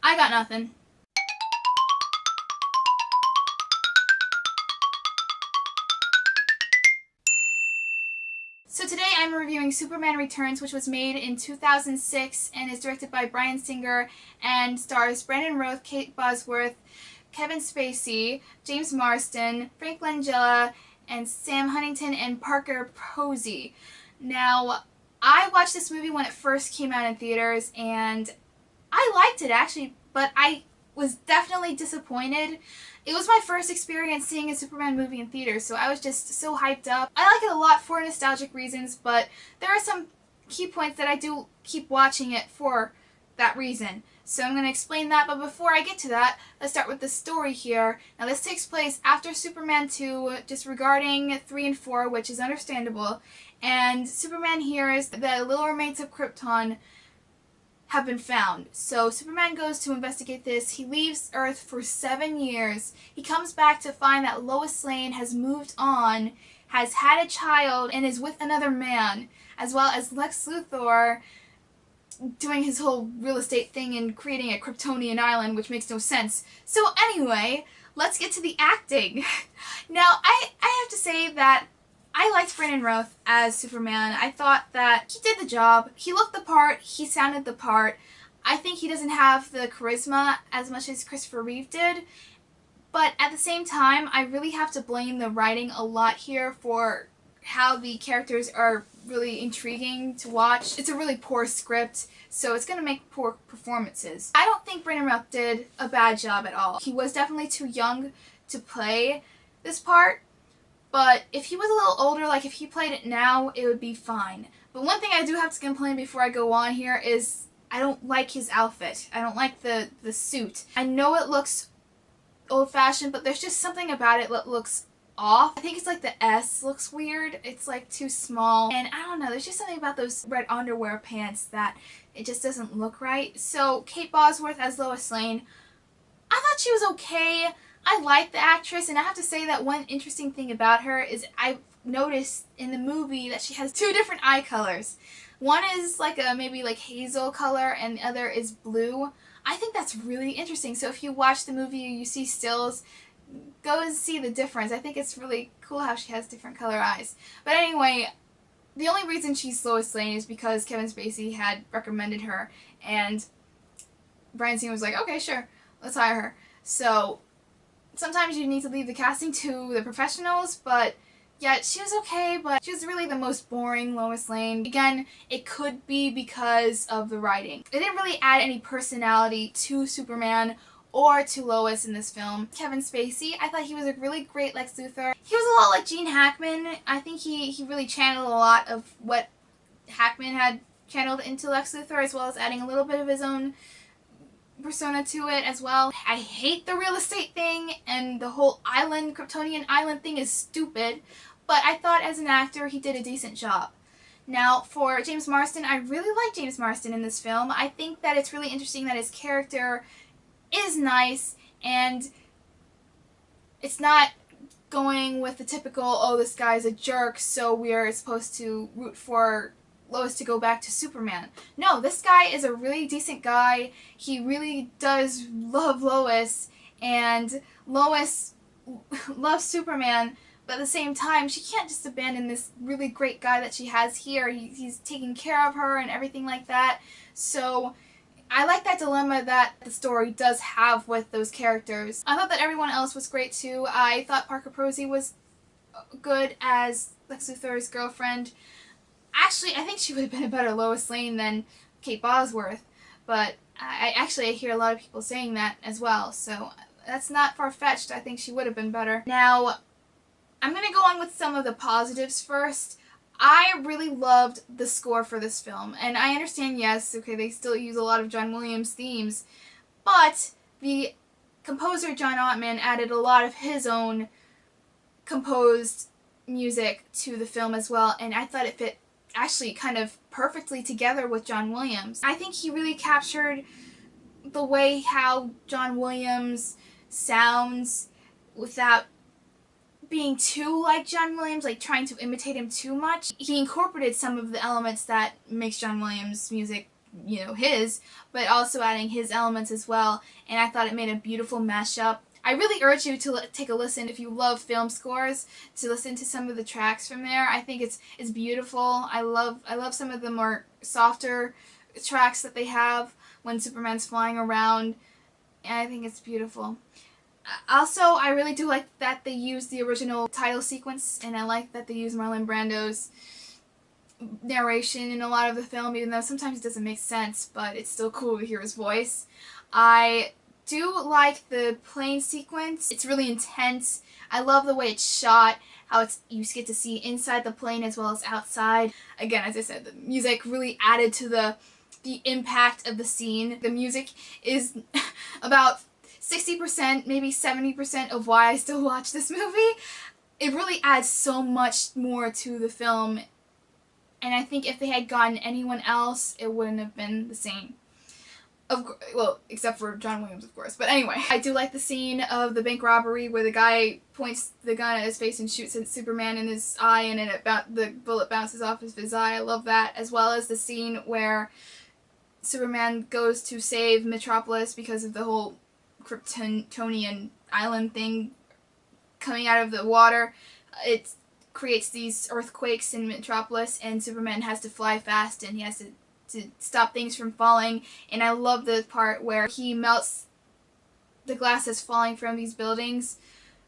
I got nothing. So today I'm reviewing Superman Returns, which was made in 2006 and is directed by Bryan and stars Brandon Routh, Kate Bosworth, Kevin Spacey, James Marsden, Frank Langella, and Sam Huntington and Parker Posey. Now, I watched this movie when it first came out in theaters and I liked it actually, but I was definitely disappointed. It was my first experience seeing a Superman movie in theaters, so I was just so hyped up. I like it a lot for nostalgic reasons, but there are some key points that I do keep watching it for that reason. So I'm going to explain that, but before I get to that, let's start with the story here. Now this takes place after Superman 2, disregarding 3 and 4, which is understandable, and Superman hears that the little remains of Krypton have been found. So Superman goes to investigate this. He leaves Earth for 7 years. He comes back to find that Lois Lane has moved on, has had a child, and is with another man, as well as Lex Luthor doing his whole real estate thing and creating a Kryptonian island, which makes no sense. So anyway, let's get to the acting. Now, I have to say that I liked Brandon Routh as Superman. I thought that he did the job. He looked the part. He sounded the part. I think he doesn't have the charisma as much as Christopher Reeve did. But at the same time, I really have to blame the writing a lot here for how the characters are really intriguing to watch. It's a really poor script, so it's going to make poor performances. I don't think Brandon Routh did a bad job at all. He was definitely too young to play this part. But if he was a little older, like if he played it now, it would be fine. But one thing I do have to complain before I go on here is I don't like his outfit. I don't like the suit. I know it looks old-fashioned, but there's just something about it that looks off. I think it's like the S looks weird. It's like too small. And I don't know, there's just something about those red underwear pants that it just doesn't look right. So Kate Bosworth as Lois Lane, I thought she was okay. I like the actress, and I have to say that one interesting thing about her is I noticed in the movie that she has 2 different eye colors. One is like a maybe like hazel color, and the other is blue. I think that's really interesting. So if you watch the movie, you see stills, go and see the difference. I think it's really cool how she has different color eyes. But anyway, the only reason she's Lois Lane is because Kevin Spacey had recommended her, and Bryan was like, okay, sure, let's hire her. So sometimes you need to leave the casting to the professionals, but yeah, she was okay, but she was really the most boring Lois Lane. Again, it could be because of the writing. It didn't really add any personality to Superman or to Lois in this film. Kevin Spacey, I thought he was a really great Lex Luthor. He was a lot like Gene Hackman. I think he really channeled a lot of what Hackman had channeled into Lex Luthor, as well as adding a little bit of his own persona to it as well. I hate the real estate thing, and the whole island, Kryptonian island thing is stupid, but I thought as an actor he did a decent job. Now for James Marsden, I really like James Marsden in this film. I think that it's really interesting that his character is nice, and it's not going with the typical, oh, this guy's a jerk, so we're supposed to root for Lois to go back to Superman. No, this guy is a really decent guy. He really does love Lois, and Lois loves Superman, but at the same time, she can't just abandon this really great guy that she has here. He's taking care of her and everything like that. So I like that dilemma that the story does have with those characters. I thought that everyone else was great too. I thought Parker Posey was good as Lex Luthor's girlfriend. Actually, I think she would have been a better Lois Lane than Kate Bosworth, but I hear a lot of people saying that as well, so that's not far-fetched. I think she would have been better. Now, I'm going to go on with some of the positives first. I really loved the score for this film, and I understand, yes, okay, they still use a lot of John Williams themes, but the composer John Ottman added a lot of his own composed music to the film as well, and I thought it fit actually kind of perfectly together with John Williams. I think he really captured the way how John Williams sounds without being too like John Williams, like trying to imitate him too much. He incorporated some of the elements that makes John Williams' music you know, his, but also adding his elements as well, and I thought it made a beautiful mashup. I really urge you to take a listen if you love film scores, to listen to some of the tracks from there. I think it's beautiful. I love some of the more softer tracks that they have when Superman's flying around, and I think it's beautiful. Also, I really do like that they use the original title sequence, and I like that they use Marlon Brando's narration in a lot of the film, even though sometimes it doesn't make sense, but it's still cool to hear his voice. I do like the plane sequence. It's really intense. I love the way it's shot, how you get to see inside the plane as well as outside. Again, as I said, the music really added to the impact of the scene. The music is about 60%, maybe 70% of why I still watch this movie. It really adds so much more to the film, and I think if they had gotten anyone else, it wouldn't have been the same. Well, except for John Williams, of course. But anyway, I do like the scene of the bank robbery where the guy points the gun at his face and shoots at Superman in his eye, and then the bullet bounces off of his eye. I love that, as well as the scene where Superman goes to save Metropolis because of the whole Kryptonian island thing coming out of the water. It creates these earthquakes in Metropolis, and Superman has to fly fast, and he has to stop things from falling. And I love the part where he melts the glass that's falling from these buildings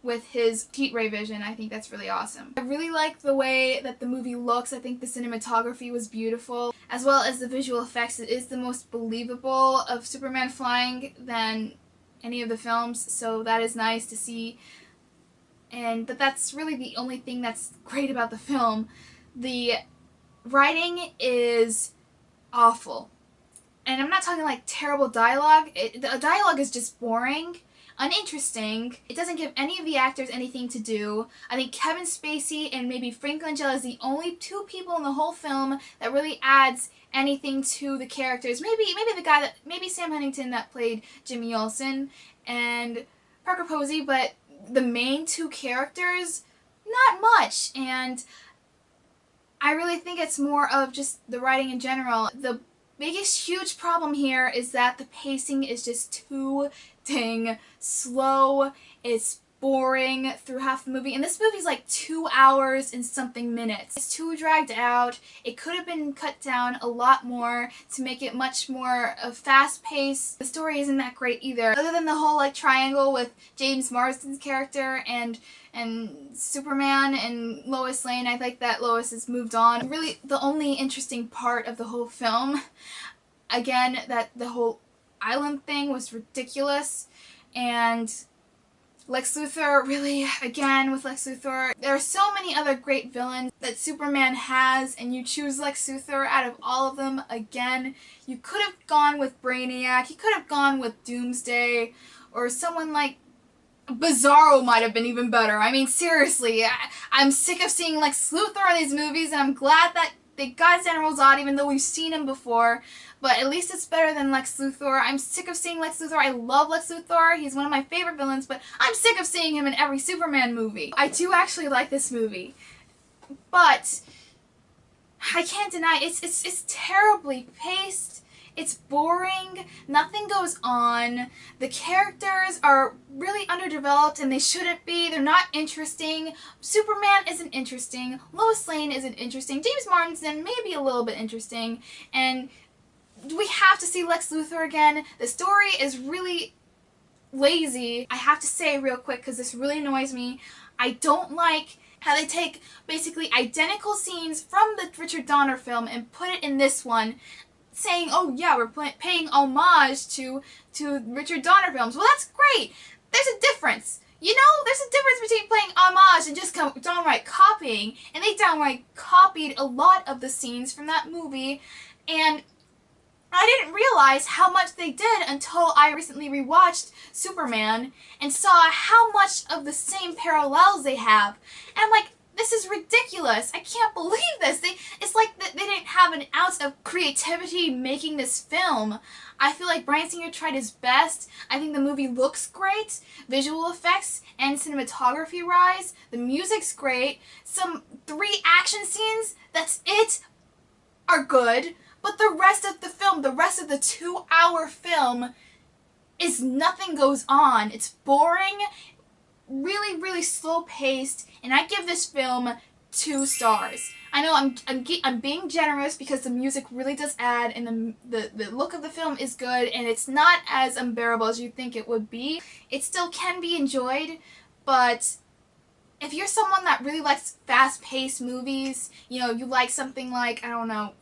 with his heat ray vision. I think that's really awesome. I really like the way that the movie looks. I think the cinematography was beautiful, as well as the visual effects. It is the most believable of Superman flying than any of the films, so that is nice to see. But that's really the only thing that's great about the film. The writing is awful. And I'm not talking like terrible dialogue. The dialogue is just boring, uninteresting. It doesn't give any of the actors anything to do. I think Kevin Spacey and maybe Frank Langella is the only two people in the whole film that really adds anything to the characters. Maybe Sam Huntington that played Jimmy Olsen, and Parker Posey, but the main two characters, not much. And I really think it's more of just the writing in general. The biggest huge problem here is that the pacing is just too dang slow. It's boring through half the movie, and this movie's like 2 hours and something minutes. It's too dragged out. It could have been cut down a lot more to make it much more of fast pace. The story isn't that great either, other than the whole like triangle with James Marsden's character and Superman and Lois Lane. I like that Lois has moved on. Really, the only interesting part of the whole film, again, that the whole island thing was ridiculous, and Lex Luthor, really, again, with Lex Luthor. There are so many other great villains that Superman has, and you choose Lex Luthor out of all of them again. You could have gone with Brainiac, you could have gone with Doomsday, or someone like Bizarro might have been even better. I mean, seriously, I'm sick of seeing Lex Luthor in these movies, and I'm glad that they got General Zod, even though we've seen him before, but at least it's better than Lex Luthor. I'm sick of seeing Lex Luthor. I love Lex Luthor. He's one of my favorite villains, but I'm sick of seeing him in every Superman movie. I do actually like this movie, but I can't deny it's terribly paced. It's boring. Nothing goes on. The characters are really underdeveloped, and they shouldn't be. They're not interesting. Superman isn't interesting. Lois Lane isn't interesting. James Marsden may be a little bit interesting. And we have to see Lex Luthor again. The story is really lazy. I have to say real quick, because this really annoys me, I don't like how they take basically identical scenes from the Richard Donner film and put it in this one, saying, oh yeah, we're paying homage to Richard Donner films. Well, that's great. There's a difference. You know, there's a difference between playing homage and just downright copying. And they downright copied a lot of the scenes from that movie. And I didn't realize how much they did until I recently rewatched Superman and saw how much of the same parallels they have. And I'm like, this is ridiculous. I can't believe this. It's like they didn't have an ounce of creativity making this film. I feel like Bryan Singer tried his best. I think the movie looks great. Visual effects and cinematography rise. The music's great. Some 3 action scenes, that's it, are good. But the rest of the film, the rest of the 2-hour film, is nothing goes on. It's boring, really, really slow paced, and I give this film 2 stars. I know I'm being generous because the music really does add, and the look of the film is good, and it's not as unbearable as you think it would be. It still can be enjoyed, but if you're someone that really likes fast-paced movies, you know, you like something like, I don't know,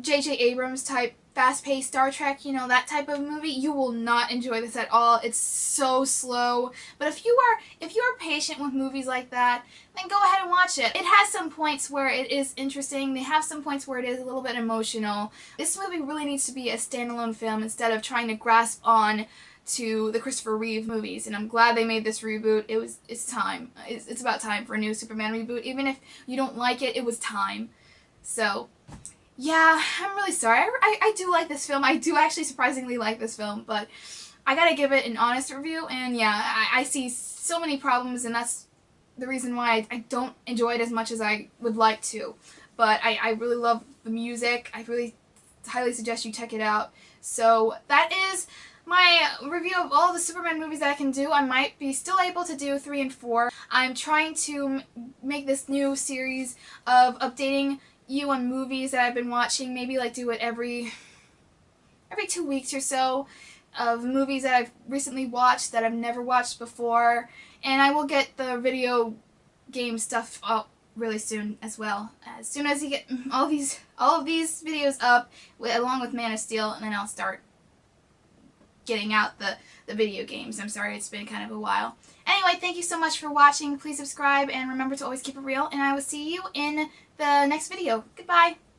J.J. Abrams type fast-paced Star Trek, you know, that type of movie, you will not enjoy this at all. It's so slow. But if you are patient with movies like that, then go ahead and watch it. It has some points where it is interesting. They have some points where it is a little bit emotional. This movie really needs to be a standalone film instead of trying to grasp on to the Christopher Reeve movies, and I'm glad they made this reboot. It's time. It's about time for a new Superman reboot. Even if you don't like it, it was time. So, yeah, I'm really sorry. I do like this film. I do actually surprisingly like this film, but I gotta give it an honest review, and yeah, I see so many problems, and that's the reason why I don't enjoy it as much as I would like to. But I really love the music. I really highly suggest you check it out. So, that is my review of all the Superman movies that I can do. I might be still able to do 3 and 4. I'm trying to make this new series of updating you on movies that I've been watching. Maybe like do it every 2 weeks or so, of movies that I've recently watched that I've never watched before. And I will get the video game stuff up really soon as well. As soon as you get all of these videos up, along with Man of Steel, and then I'll start getting out the video games. I'm sorry, it's been kind of a while. Anyway, thank you so much for watching. Please subscribe, and remember to always keep it real, and I will see you in the next video. Goodbye!